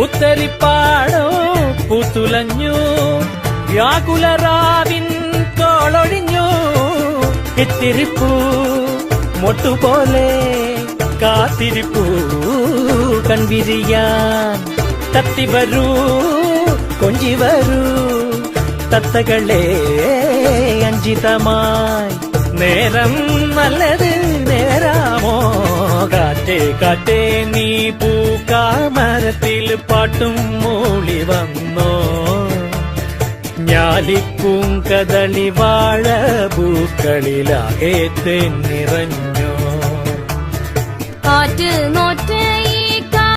ഉത്തരിപ്പാടോ പൂത്തുലഞ്ഞു, വ്യാകുലരാവിൻ കോളൊഴിഞ്ഞു. ഇത്തിരിപ്പൂ മൊട്ടുപോലെ കാത്തിരിപ്പൂ കൺവിരിയാൻ. തത്തി വരൂ കൊഞ്ചി വരൂ തത്തകളെ അഞ്ചിതമായി. നേരം നല്ലത് നേരാമോ കാറ്റേ കാറ്റേ നീ പൂക്കാമരത്തിൽ പാട്ടും മൂളി വന്നോ. ഞാലിപ്പൂങ്കദളി വാഴ പൂക്കളിലാകെ നിറഞ്ഞോ. ആറ്റ് നോറ്റ്